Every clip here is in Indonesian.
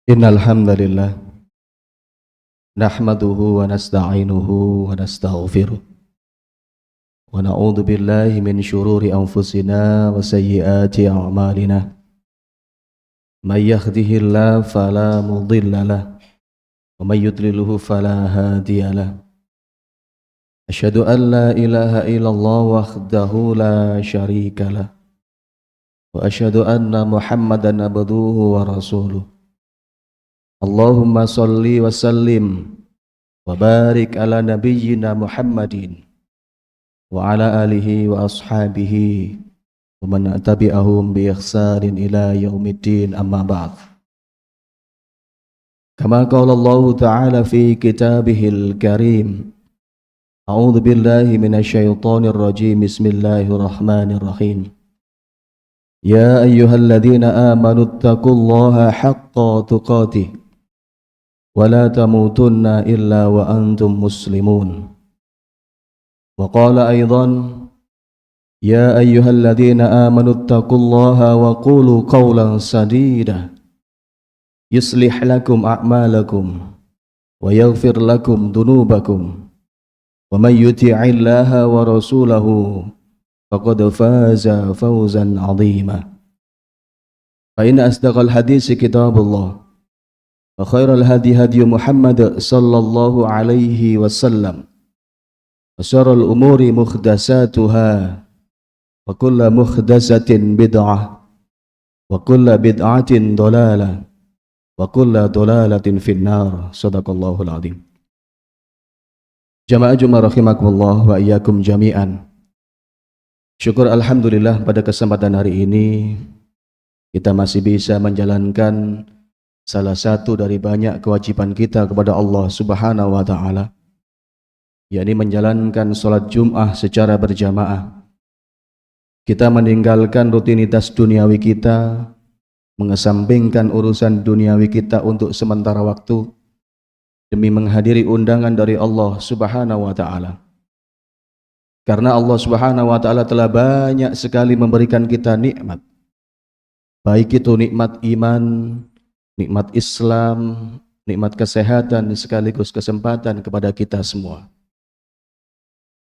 Innal hamdalillah nahmaduhu wa nasta'inuhu wa nastaghfiruh wa na'udzu billahi min shururi anfusina wa sayyiati a'malina may yahdihillahu fala mudilla lahu wa may yudlilhu fala hadiya lahu asyhadu an la ilaha illallah wahdahu la syarika lahu wa asyhadu anna muhammadan abduhu wa rasuluh. Allahumma salli wa sallim wa barik ala nabiyyina Muhammadin wa ala alihi wa ashabihi wa man tabi'ahum bi ihsanin ila yaumiddin, amma ba'd. Kama qala Allah ta'ala fi kitabihil karim, a'udzu billahi minasyaitonir rajim, bismillahirrahmanirrahim. Ya ayyuhalladzina amanu taqullaha haqqa tuqatih ولا تموتن إلا وأنتم مسلمون. وقال أيضا يا أيها الذين آمنوا اتقوا الله وقولوا قولا سديدا يصلح لكم أعمالكم ويغفر لكم ذنوبكم ومن يطع الله ورسوله فقد فاز فوزا عظيما. فإن أصدق الحديث كتاب الله وخير الهدي هدي محمد صلى الله عليه وسلم وشر الأمور محدثاتها وكل محدثة بدعة وكل بدعة ضلالة وكل ضلالة في النار. صدق الله العظيم. Jamaah Jumat rahimakumullah wa iyyakum jami'an. Syukur alhamdulillah pada kesempatan hari ini kita masih bisa menjalankan salah satu dari banyak kewajiban kita kepada Allah Subhanahu wa ta'ala, yakni menjalankan sholat Jum'ah secara berjamaah. Kita meninggalkan rutinitas duniawi kita, mengesampingkan urusan duniawi kita untuk sementara waktu demi menghadiri undangan dari Allah Subhanahu wa ta'ala. Karena Allah Subhanahu wa ta'ala telah banyak sekali memberikan kita nikmat, baik itu nikmat iman, nikmat Islam, nikmat kesehatan, sekaligus kesempatan kepada kita semua.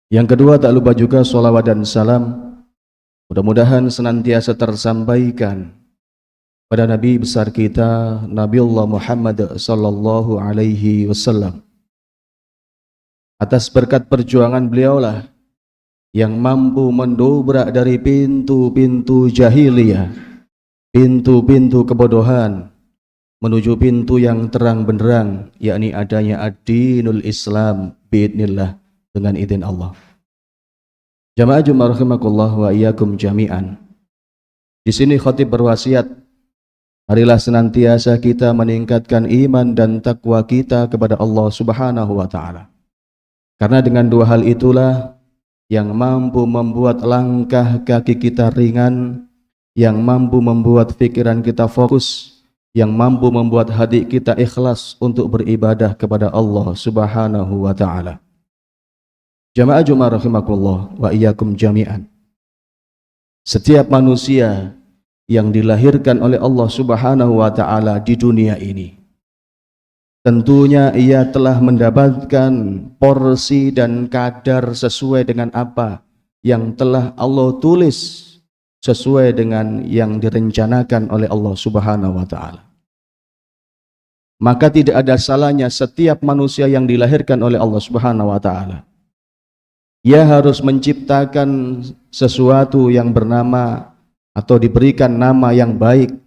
Yang kedua, tak lupa juga sholawat dan salam mudah-mudahan senantiasa tersampaikan pada Nabi besar kita, Nabiullah Muhammad sallallahu alaihi wasallam. Atas berkat perjuangan beliaulah yang mampu mendobrak dari pintu-pintu jahiliyah, pintu-pintu kebodohan, menuju pintu yang terang benderang, yakni adanya ad-dinul Islam biidznillah, dengan izin Allah. Jamaah Jumat rahimakumullah wa iyyakum jami'an. Di sini khatib berwasiat, marilah senantiasa kita meningkatkan iman dan takwa kita kepada Allah Subhanahu wa ta'ala. Karena dengan dua hal itulah yang mampu membuat langkah kaki kita ringan, yang mampu membuat pikiran kita fokus, yang mampu membuat hati kita ikhlas untuk beribadah kepada Allah Subhanahu wa ta'ala. Jamaah Jumat rahimakumullah wa iyyakum jami'an. Setiap manusia yang dilahirkan oleh Allah Subhanahu wa ta'ala di dunia ini, tentunya ia telah mendapatkan porsi dan kadar sesuai dengan apa yang telah Allah tulis, sesuai dengan yang direncanakan oleh Allah Subhanahu wa ta'ala. Maka tidak ada salahnya setiap manusia yang dilahirkan oleh Allah Subhanahu wa ta'ala, ia harus menciptakan sesuatu yang bernama atau diberikan nama yang baik,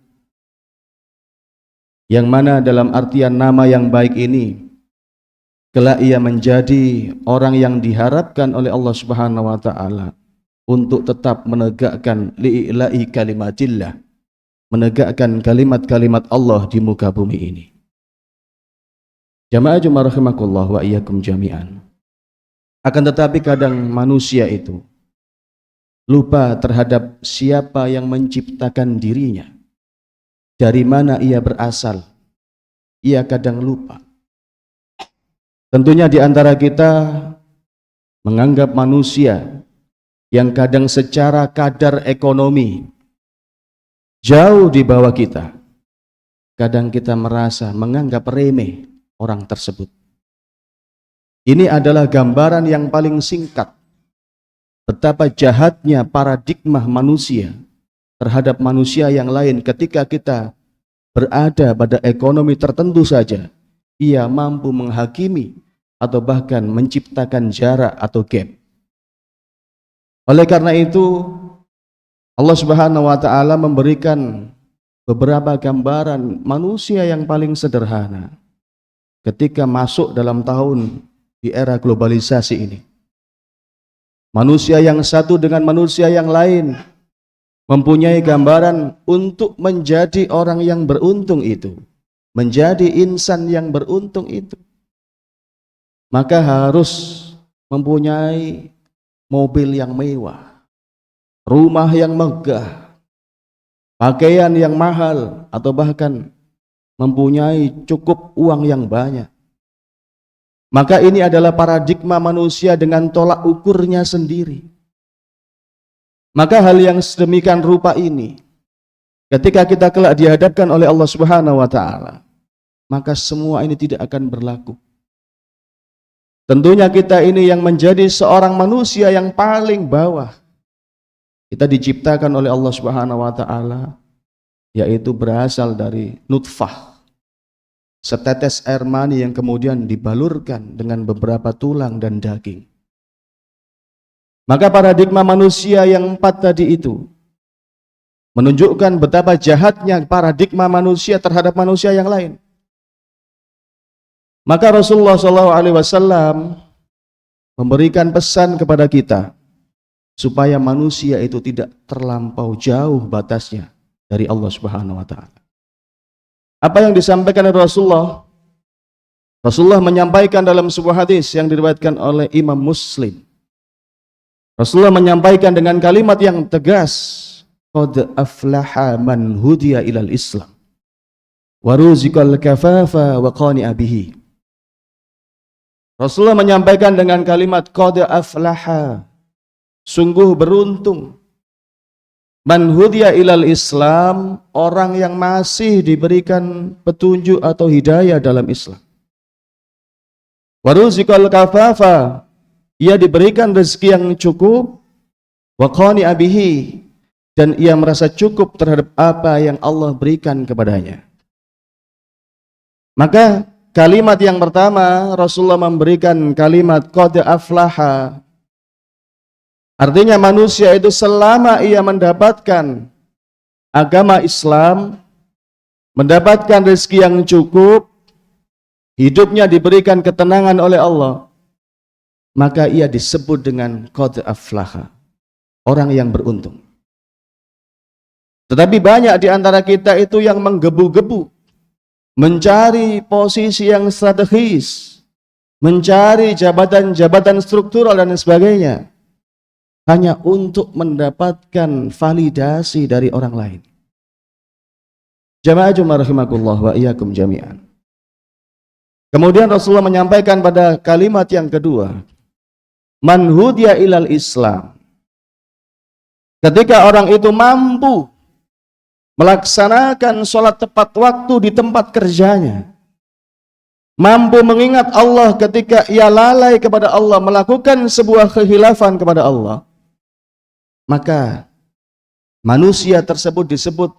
yang mana dalam artian nama yang baik ini kelak ia menjadi orang yang diharapkan oleh Allah Subhanahu wa ta'ala untuk tetap menegakkan li'ila'i kalimatillah, menegakkan kalimat-kalimat Allah di muka bumi ini. Jamaah Jumat rahimakumullah wa iyyakum jami'an. Akan tetapi kadang manusia itu lupa terhadap siapa yang menciptakan dirinya, dari mana ia berasal. Ia kadang lupa. Tentunya di antara kita menganggap manusia yang kadang secara kadar ekonomi jauh di bawah kita, kadang kita merasa menganggap remeh orang tersebut. Ini adalah gambaran yang paling singkat betapa jahatnya paradigma manusia terhadap manusia yang lain. Ketika kita berada pada ekonomi tertentu saja, ia mampu menghakimi atau bahkan menciptakan jarak atau gap. Oleh karena itu, Allah Subhanahu wa taala memberikan beberapa gambaran manusia yang paling sederhana ketika masuk dalam tahun di era globalisasi ini. Manusia yang satu dengan manusia yang lain mempunyai gambaran untuk menjadi orang yang beruntung itu, menjadi insan yang beruntung itu, maka harus mempunyai mobil yang mewah, rumah yang megah, pakaian yang mahal, atau bahkan mempunyai cukup uang yang banyak. Maka ini adalah paradigma manusia dengan tolak ukurnya sendiri. Maka hal yang sedemikian rupa ini, ketika kita kelak dihadapkan oleh Allah Subhanahu wa taala, maka semua ini tidak akan berlaku. Tentunya kita ini yang menjadi seorang manusia yang paling bawah. Kita diciptakan oleh Allah Subhanahu wa taala, yaitu berasal dari nutfah, setetes air mani yang kemudian dibalurkan dengan beberapa tulang dan daging. Maka paradigma manusia yang 4 tadi itu menunjukkan betapa jahatnya paradigma manusia terhadap manusia yang lain. Maka Rasulullah SAW memberikan pesan kepada kita supaya manusia itu tidak terlampau jauh batasnya dari Allah Subhanahu wa taala. Apa yang disampaikan oleh Rasulullah? Rasulullah menyampaikan dalam sebuah hadis yang diriwayatkan oleh Imam Muslim. Rasulullah menyampaikan dengan kalimat yang tegas, qad aflaha man hudiya ilal Islam wa ruziqal kafafa wa qani'a bihi. Rasulullah menyampaikan dengan kalimat qad aflaha, sungguh beruntung, man hudiya ilal Islam, orang yang masih diberikan petunjuk atau hidayah dalam Islam. Wa ruziqal kafafa, ia diberikan rezeki yang cukup, wa qani'a bihi, dan ia merasa cukup terhadap apa yang Allah berikan kepadanya. Maka kalimat yang pertama, Rasulullah memberikan kalimat qad aflaha. Artinya manusia itu selama ia mendapatkan agama Islam, mendapatkan rezeki yang cukup, hidupnya diberikan ketenangan oleh Allah, maka ia disebut dengan qad aflaha, orang yang beruntung. Tetapi banyak di antara kita itu yang menggebu-gebu, mencari posisi yang strategis, mencari jabatan-jabatan struktural dan sebagainya, hanya untuk mendapatkan validasi dari orang lain. Jamaah Jumat rahimakumullah wa iyyakum jami'an. Kemudian Rasulullah menyampaikan pada kalimat yang kedua, man hudiya ilal Islam. Ketika orang itu mampu melaksanakan sholat tepat waktu di tempat kerjanya, mampu mengingat Allah ketika ia lalai kepada Allah, melakukan sebuah khilafan kepada Allah, maka manusia tersebut disebut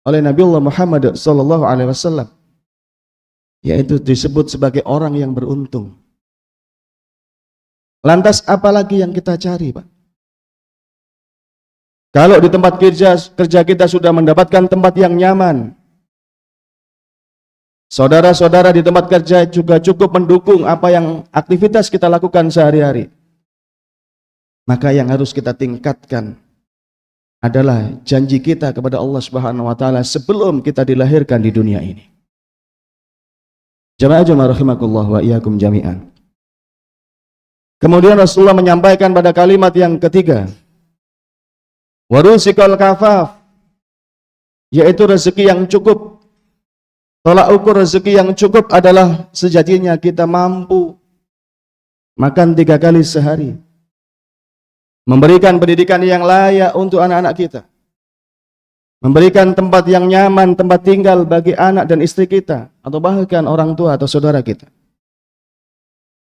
oleh Nabiullah Muhammad SAW, yaitu disebut sebagai orang yang beruntung. Lantas apalagi yang kita cari, Pak? Kalau di tempat kerja kita sudah mendapatkan tempat yang nyaman, saudara-saudara di tempat kerja juga cukup mendukung apa yang aktivitas kita lakukan sehari-hari, maka yang harus kita tingkatkan adalah janji kita kepada Allah Subhanahu wa taala sebelum kita dilahirkan di dunia ini. Jamaah rahimakumullah wa iyyakum jami'an. Kemudian Rasulullah menyampaikan pada kalimat yang ketiga, warusikal kafaf, yaitu rezeki yang cukup. Tolak ukur rezeki yang cukup adalah sejatinya kita mampu makan 3 kali sehari, memberikan pendidikan yang layak untuk anak-anak kita, memberikan tempat yang nyaman, tempat tinggal bagi anak dan istri kita, atau bahkan orang tua atau saudara kita.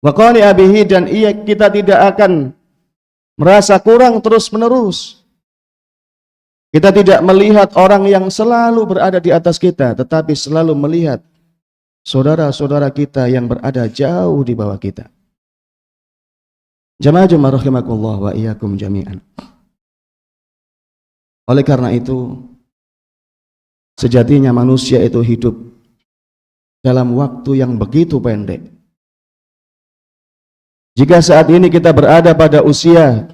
Wa qani'a bihi, dan kita tidak akan merasa kurang terus-menerus. Kita tidak melihat orang yang selalu berada di atas kita, tetapi selalu melihat saudara-saudara kita yang berada jauh di bawah kita. Jamaah rahimakumullah wa iyyakum jami'an. Oleh karena itu, sejatinya manusia itu hidup dalam waktu yang begitu pendek. Jika saat ini kita berada pada usia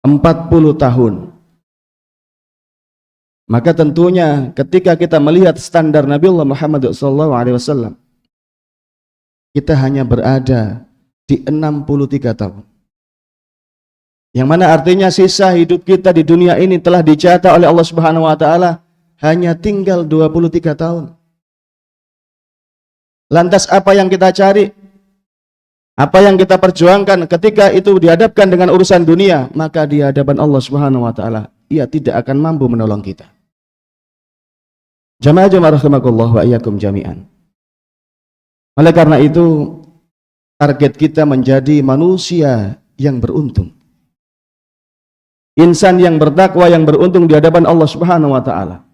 40 tahun, maka tentunya ketika kita melihat standar Nabiullah Muhammad SAW, kita hanya berada di 63 tahun. Yang mana artinya sisa hidup kita di dunia ini telah dicatat oleh Allah Subhanahu wa taala hanya tinggal 23 tahun. Lantas apa yang kita cari? Apa yang kita perjuangkan ketika itu dihadapkan dengan urusan dunia, maka di hadapan Allah Subhanahu wa taala ia tidak akan mampu menolong kita. Jamaah rahimakumullah wa iyyakum jami'an. Oleh karena itu, target kita menjadi manusia yang beruntung. Insan yang bertakwa, yang beruntung di hadapan Allah Subhanahu wa taala.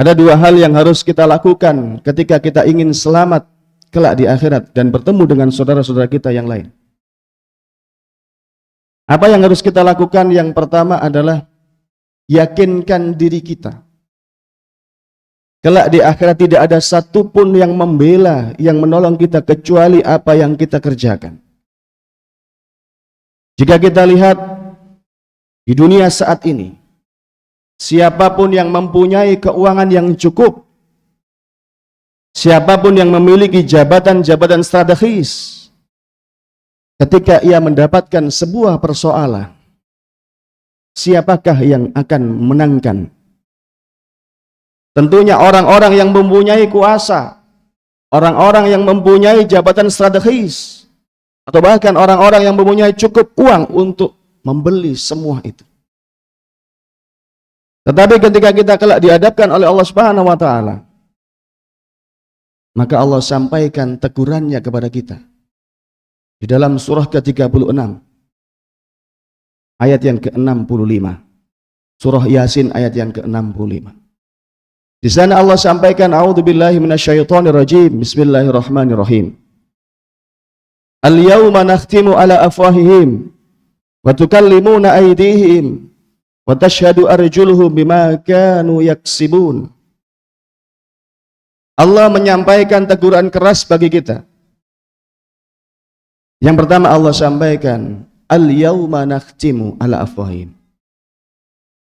Ada dua hal yang harus kita lakukan ketika kita ingin selamat kelak di akhirat dan bertemu dengan saudara-saudara kita yang lain. Apa yang harus kita lakukan? Yang pertama adalah yakinkan diri kita. Kelak di akhirat tidak ada satupun yang membela, yang menolong kita kecuali apa yang kita kerjakan. Jika kita lihat di dunia saat ini, siapapun yang mempunyai keuangan yang cukup, siapapun yang memiliki jabatan-jabatan strategis, ketika ia mendapatkan sebuah persoalan, siapakah yang akan menangkan? Tentunya orang-orang yang mempunyai kuasa, orang-orang yang mempunyai jabatan strategis, atau bahkan orang-orang yang mempunyai cukup uang untuk membeli semua itu. Tetapi ketika kita kelak dihadapkan oleh Allah Subhanahu wa taala, maka Allah sampaikan tegurannya kepada kita di dalam surah ke-36 ayat yang ke-65. Surah Yasin ayat yang ke-65. Di sana Allah sampaikan, a'udzubillahi minasyaitonir rajim. Bismillahirrahmanirrahim. Al-yawma nakhtimu ala afwahihim wa tukallimuna aydihim wa tashhadu arjuluhum bima kanu yaksibun. Allah menyampaikan teguran keras bagi kita. Yang pertama Allah sampaikan, al-yawma nakhtimu ala afwahihim.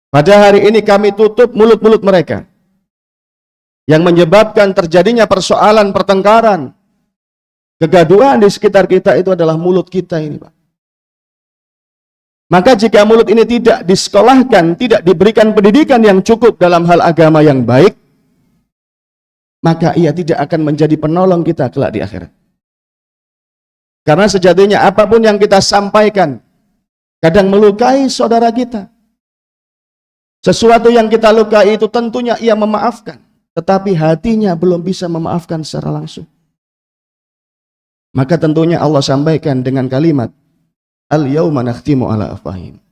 Pada hari ini kami tutup mulut-mulut mereka. Yang menyebabkan terjadinya persoalan, pertengkaran, kegaduhan di sekitar kita itu adalah mulut kita ini, Pak. Maka jika mulut ini tidak disekolahkan, tidak diberikan pendidikan yang cukup dalam hal agama yang baik, maka ia tidak akan menjadi penolong kita kelak di akhirat. Karena sejatinya apapun yang kita sampaikan kadang melukai saudara kita. Sesuatu yang kita lukai itu tentunya ia memaafkan, tetapi hatinya belum bisa memaafkan secara langsung. Maka tentunya Allah sampaikan dengan kalimat al-yawma nakhtimu ala afwahihim.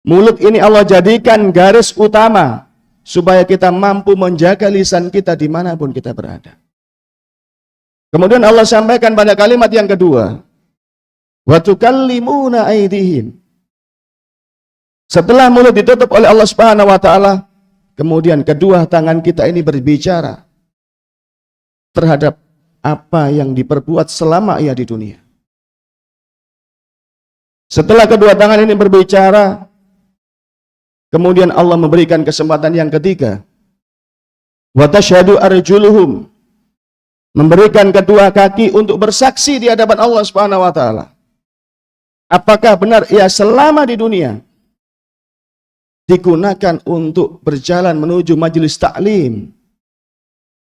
Mulut ini Allah jadikan garis utama supaya kita mampu menjaga lisan kita dimanapun kita berada. Kemudian Allah sampaikan pada kalimat yang kedua, wa tukallimuna aydihim. Setelah mulut ditutup oleh Allah Subhanahu wa taala, kemudian kedua tangan kita ini berbicara terhadap apa yang diperbuat selama ia di dunia. Setelah kedua tangan ini berbicara, kemudian Allah memberikan kesempatan yang ketiga. Wa tashhadu arjuluhum. Memberikan kedua kaki untuk bersaksi di hadapan Allah Subhanahu wa taala. Apakah benar ia selama di dunia digunakan untuk berjalan menuju majelis taklim,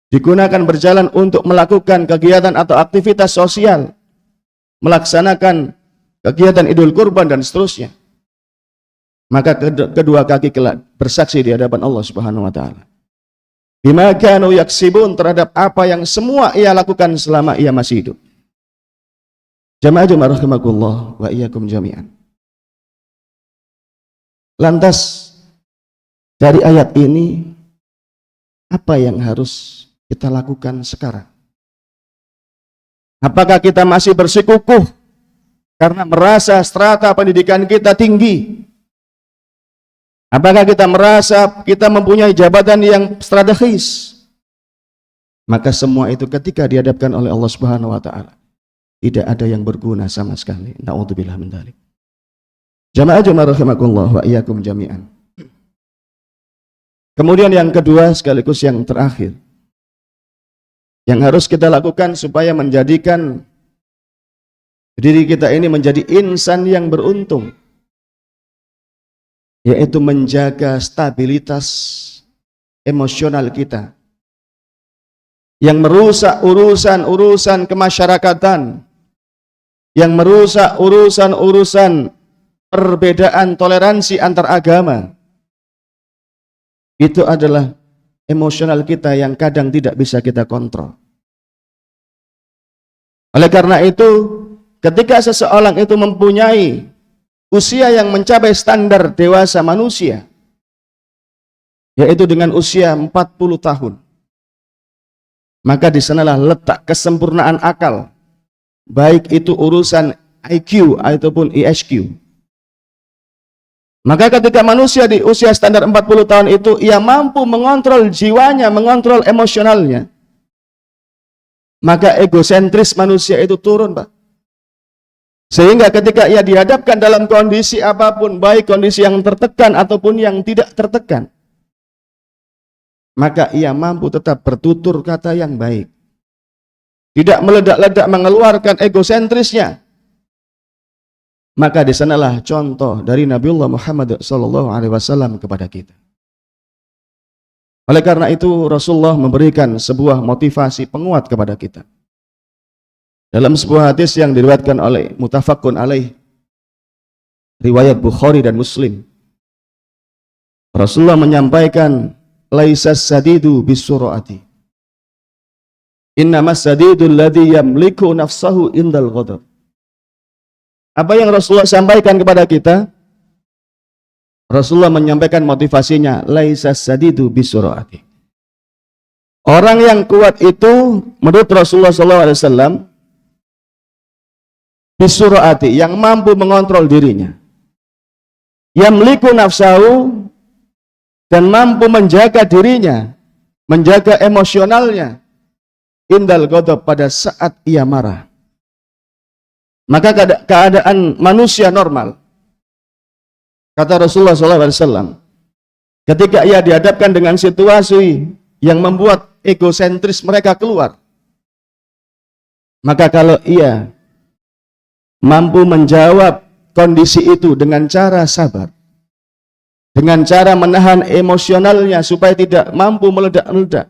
digunakan berjalan untuk melakukan kegiatan atau aktivitas sosial, melaksanakan kegiatan Idul Kurban dan seterusnya. maka kedua kaki kelak bersaksi di hadapan Allah Subhanahu wa taala. Bima kanu yaksibun, terhadap apa yang semua ia lakukan selama ia masih hidup. Jamaah rahimakumullah wa iyyakum jami'an. Lantas dari ayat ini apa yang harus kita lakukan sekarang? Apakah kita masih bersikukuh karena merasa strata pendidikan kita tinggi? Apakah kita merasa kita mempunyai jabatan yang strategis? Maka semua itu ketika dihadapkan oleh Allah Subhanahu wa taala, tidak ada yang berguna sama sekali. Na'udzubillah min dzalik. Jamaah rahimakumullah wa iyyakum jami'an. Kemudian yang kedua sekaligus yang terakhir, yang harus kita lakukan supaya menjadikan diri kita ini menjadi insan yang beruntung, yaitu menjaga stabilitas emosional kita yang merusak urusan-urusan kemasyarakatan, yang merusak urusan-urusan perbedaan toleransi antar agama. Itu adalah emosional kita yang kadang tidak bisa kita kontrol. Oleh karena itu, ketika seseorang itu mempunyai usia yang mencapai standar dewasa manusia, yaitu dengan usia 40 tahun, maka di sanalah letak kesempurnaan akal, baik itu urusan IQ ataupun ISQ. Maka ketika manusia di usia standar 40 tahun itu, ia mampu mengontrol jiwanya, mengontrol emosionalnya, maka egosentris manusia itu turun, Pak. Sehingga ketika ia dihadapkan dalam kondisi apapun, baik kondisi yang tertekan ataupun yang tidak tertekan, maka ia mampu tetap bertutur kata yang baik, tidak meledak-ledak mengeluarkan egosentrisnya. Maka di sanalah contoh dari Nabiullah Muhammad SAW kepada kita. Oleh karena itu Rasulullah memberikan sebuah motivasi penguat kepada kita. Dalam sebuah hadis yang diriwayatkan oleh muttafaqun alaih, riwayat Bukhari dan Muslim, Rasulullah menyampaikan, laisas sadidu bisur'ati, innamas sadidul ladzi yamliku nafsahu indal ghadab. Apa yang Rasulullah sampaikan kepada kita? Rasulullah menyampaikan motivasinya, laisas sadidu bisur'ati. Orang yang kuat itu menurut Rasulullah SAW bisur'ati, yang mampu mengontrol dirinya, yamliku nafsahu, dan mampu menjaga dirinya, menjaga emosionalnya, indal ghadab, pada saat ia marah. Maka keadaan manusia normal, kata Rasulullah SAW, ketika ia dihadapkan dengan situasi yang membuat egosentris mereka keluar, maka kalau ia mampu menjawab kondisi itu dengan cara sabar, dengan cara menahan emosionalnya supaya tidak mampu meledak-ledak,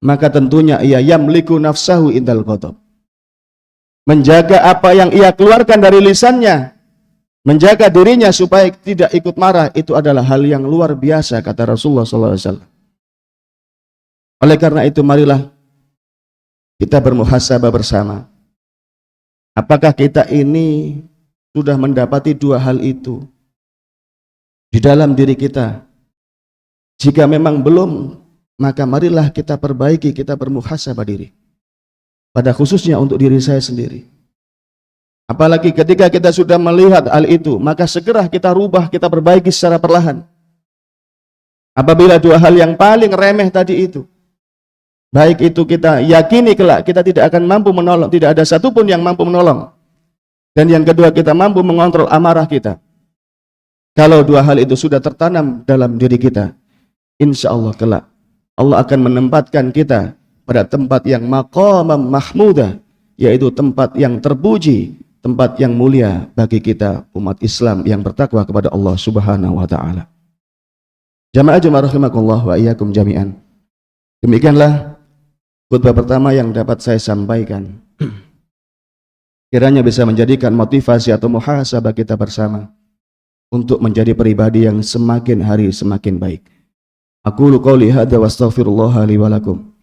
maka tentunya ia yamliku nafsahu indal ghadab, menjaga apa yang ia keluarkan dari lisannya, menjaga dirinya supaya tidak ikut marah. Itu adalah hal yang luar biasa, kata Rasulullah SAW. Oleh karena itu marilah kita bermuhasabah bersama. Apakah kita ini sudah mendapati dua hal itu di dalam diri kita? Jika memang belum, maka marilah kita perbaiki, kita bermuhasabah diri. Pada khususnya untuk diri saya sendiri. Apalagi ketika kita sudah melihat hal itu, maka segera kita rubah, kita perbaiki secara perlahan. Apabila dua hal yang paling remeh tadi itu, baik itu kita yakini kelak kita tidak akan mampu menolong, tidak ada satupun yang mampu menolong. Dan yang kedua, kita mampu mengontrol amarah kita. Kalau dua hal itu sudah tertanam dalam diri kita, insya Allah kelak Allah akan menempatkan kita pada tempat yang maqamam mahmudah, yaitu tempat yang terpuji, tempat yang mulia bagi kita umat Islam yang bertakwa kepada Allah Subhanahu wa taala. Jamaah rahimakumullah wa iyyakum jami'an. Demikianlah khutbah pertama yang dapat saya sampaikan. Kiranya bisa menjadikan motivasi atau muhasabah kita bersama. untuk menjadi pribadi yang semakin hari semakin baik. Aqulu qouli hadza wa astaghfirullah li wa lakum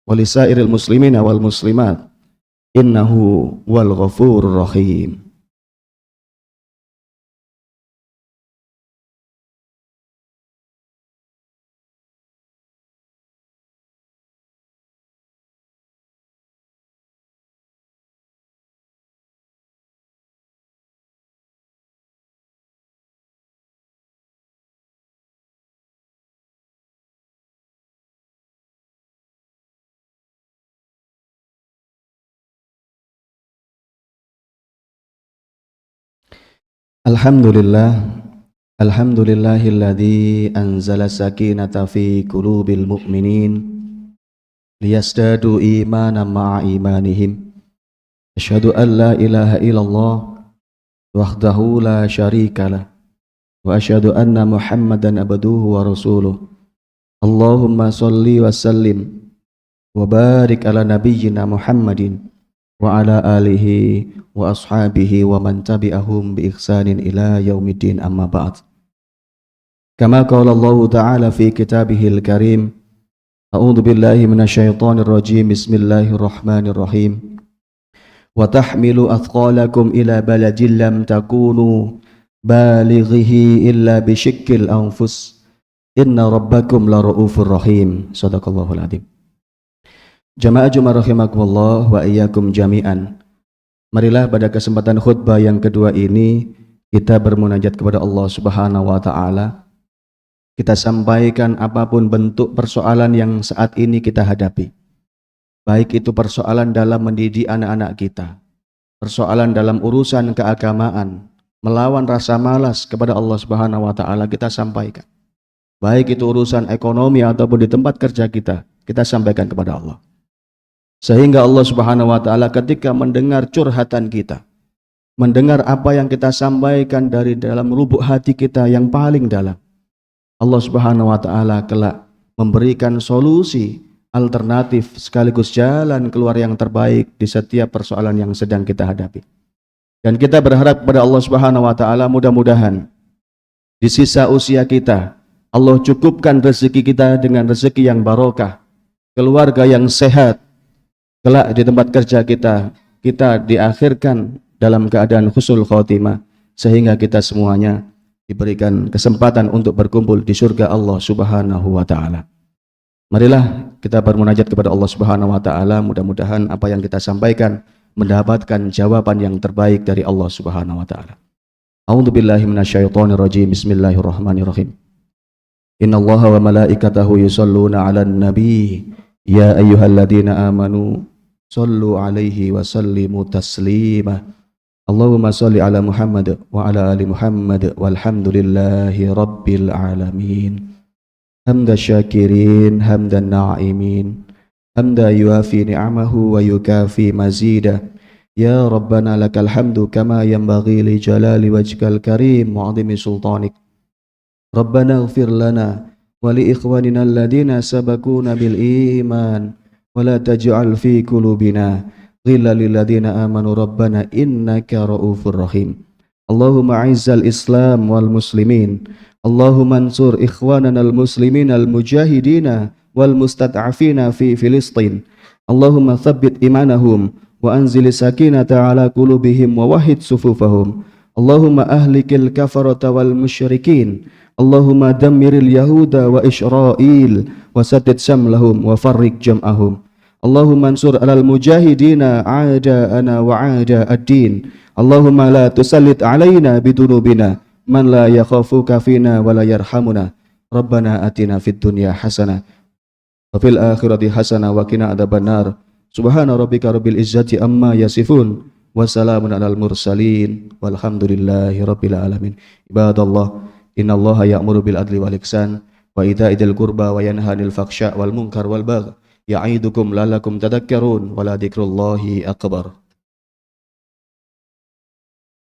wa lisairil muslimina wal muslimat innahu wal ghafurur rahim. Alhamdulillah, alhamdulillahilladzi anzala sakinata fi qulubil mu'minin liyazdadu imanan ma'a imanihim. Asyhadu an la ilaha illallah wahdahu la syarikalah wa asyhadu anna Muhammadan abduhu wa rasuluh. Allahumma shalli wa sallim wa barik ala nabiyyina Muhammadin wa ala alihi wa ashabihi wa man tabi'ahum bi ihsanin ila yaumiddin, amma ba'd. Kama qala Allah ta'ala fi kitabihil karim, a'udzu billahi minasyaitonir rajim, bismillahirrahmanirrahim. Wa tahmilu athqalakum ila baladin lam takunu balighihi illa bi syiqqil anfus inna rabbakum la ra'ufur rahim. Shadaqallahul adzim. Jamaah Jumat rahimakumullah wa iyyakum jami'an. Marilah pada kesempatan khutbah yang kedua ini kita bermunajat kepada Allah Subhanahu wa taala. Kita sampaikan apapun bentuk persoalan yang saat ini kita hadapi. Baik itu persoalan dalam mendidik anak-anak kita, persoalan dalam urusan keagamaan, melawan rasa malas kepada Allah Subhanahu wa taala kita sampaikan. Baik itu urusan ekonomi ataupun di tempat kerja kita sampaikan kepada Allah. Sehingga Allah Subhanahu wa taala ketika mendengar curhatan kita, mendengar apa yang kita sampaikan dari dalam lubuk hati kita yang paling dalam, Allah Subhanahu wa taala kelak memberikan solusi alternatif sekaligus jalan keluar yang terbaik di setiap persoalan yang sedang kita hadapi. Dan kita berharap kepada Allah Subhanahu wa taala mudah-mudahan di sisa usia kita Allah cukupkan rezeki kita dengan rezeki yang barokah, keluarga yang sehat. Kelak di tempat kerja kita diakhirkan dalam keadaan husnul khotimah, sehingga kita semuanya diberikan kesempatan untuk berkumpul di surga Allah Subhanahu wa taala. Marilah kita bermunajat kepada Allah Subhanahu wa taala, mudah-mudahan apa yang kita sampaikan mendapatkan jawaban yang terbaik dari Allah Subhanahu wa taala. A'udzu billahi minasyaitonir rajim. Bismillahirrahmanirrahim. Innallaha wa malaikatahu yusholluna 'alan nabi ya ayyuhalladzina amanu sallu alaihi wa sallimu taslima. Allahumma salli ala Muhammad wa ala ali Muhammad walhamdulillahi rabbil alamin. Hamda syakirin, hamdan na'imin, hamda yuafi ni'amahu wa yukafi mazida. Ya Rabbana lakal hamdu kama yanbaghi li jalali wajhikal karim wa 'azimi sultanik. Rabbana ighfir lana wa li ikhwanina alladhina sabaquna bil iman wa la taj'al fi qulubina ghillan lil ladzina amanu rabbana innaka ra'ufur rahim. Allahumma 'izzal Islam wal muslimin, Allahumma ansur ikhwanana al muslimin al mujahidina wal mustad'afina fi Filistin. Allahumma thabbit imanahum wa anzil sakinata ala qulubihim wa wahhid sufufahum. Allahumma ahlikil kafarata wal musyrikin. Allahumma dammiril yahuda wa Israel wa saddid samlahum wa farriq jam'ahum. Allahumma ansur alal mujahidina a'da'ana wa a'da ad-din. Allahumma la tusallit alaina bidunubina man la yakhafuka fina wa la yarhamuna. Rabbana atina fid dunya hasanah wa fil akhirati hasanah wa qina adzabannar. Subhana rabbika rabbil izzati amma yasifun wa salamun alal mursalin walhamdulillahi rabbil alamin. Ibadallah, innallaha ya'muru bil adli wal ihsan wa ita'i dzil qurba wa yanha 'anil fahsya wal munkar wal baghi ya'idukum la'allakum tadhakkarun wa la dzikrullahi akbar.